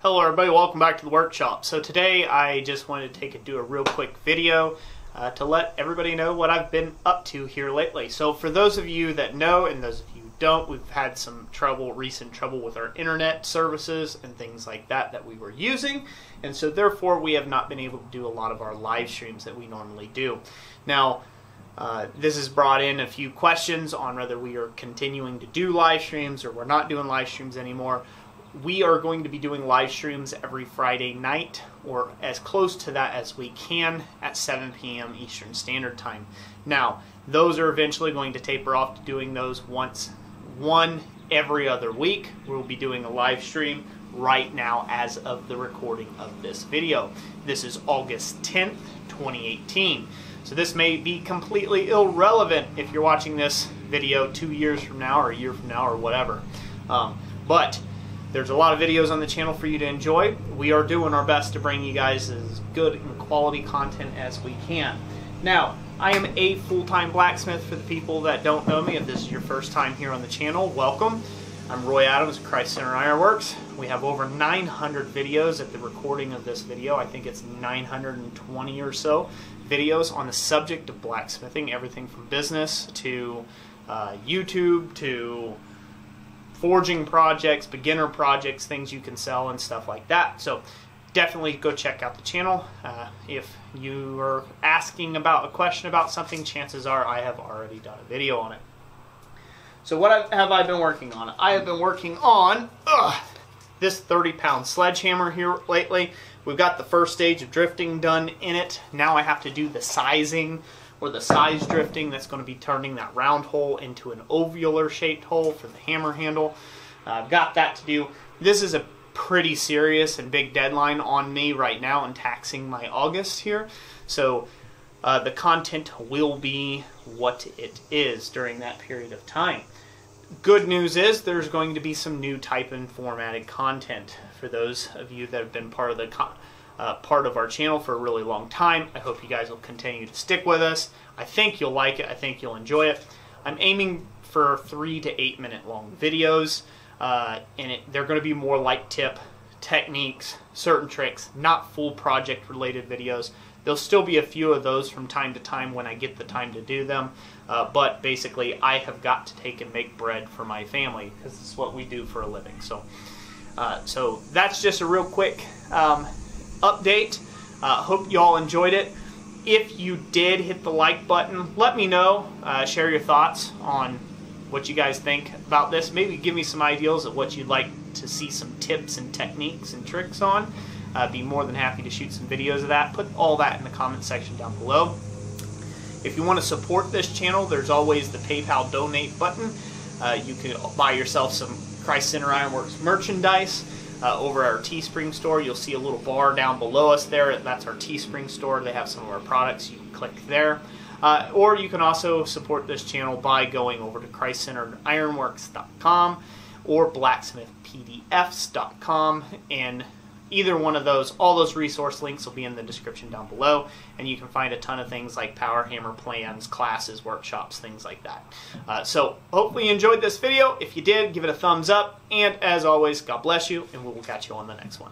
Hello everybody, welcome back to the workshop. So today I just wanted to do a real quick video to let everybody know what I've been up to here lately. So for those of you that know and those of you who don't, we've had some recent trouble with our internet services and things like that we were using, and so therefore we have not been able to do a lot of our live streams that we normally do. Now this has brought in a few questions on whether we are continuing to do live streams or we're not doing live streams anymore. We are going to be doing live streams every Friday night, or as close to that as we can, at 7 p.m. Eastern Standard Time. Now, those are eventually going to taper off to doing those one every other week. We'll be doing a live stream right now as of the recording of this video. This is August 10th, 2018. So this may be completely irrelevant if you're watching this video 2 years from now or a year from now or whatever. But there's a lot of videos on the channel for you to enjoy. We are doing our best to bring you guys as good and quality content as we can. Now, I am a full-time blacksmith. For the people that don't know me, if this is your first time here on the channel, welcome. I'm Roy Adams of Christ Center Ironworks. We have over 900 videos at the recording of this video. I think it's 920 or so videos on the subject of blacksmithing, everything from business to YouTube to forging projects, beginner projects, things you can sell and stuff like that. So definitely go check out the channel. If you are asking about a question about something, chances are I have already done a video on it. So what have I been working on? I have been working on this 30-pound sledgehammer here lately. We've got the first stage of drifting done in it. Now I have to do the sizing, or the size drifting that's going to be turning that round hole into an ovular shaped hole for the hammer handle. I've got that to do. This is a pretty serious and big deadline on me right now and taxing my August here. So the content will be what it is during that period of time. Good news is there's going to be some new type and formatted content for those of you that have been part of the part of our channel for a really long time. I hope you guys will continue to stick with us. I think you'll like it. I think you'll enjoy it. I'm aiming for 3 to 8 minute long videos, and they're going to be more like tip, techniques, certain tricks, not full project related videos. There'll still be a few of those from time to time when I get the time to do them, but basically I have got to take and make bread for my family because it's what we do for a living. So that's just a real quick update. Hope you all enjoyed it. If you did, hit the like button. Let me know. Share your thoughts on what you guys think about this. Maybe give me some ideas of what you'd like to see some tips and techniques and tricks on. I'd be more than happy to shoot some videos of that. Put all that in the comment section down below. If you want to support this channel, there's always the PayPal donate button. You can buy yourself some Christ Center Ironworks merchandise. Over at our Teespring store, you'll see a little bar down below us there. That's our Teespring store. They have some of our products. You can click there. Or you can also support this channel by going over to ChristCenteredIronworks.com or BlacksmithPDFs.com, and either one of those, all those resource links will be in the description down below, and you can find a ton of things like power hammer plans, classes, workshops, things like that. So hopefully you enjoyed this video. If you did, give it a thumbs up, and as always, God bless you, and we will catch you on the next one.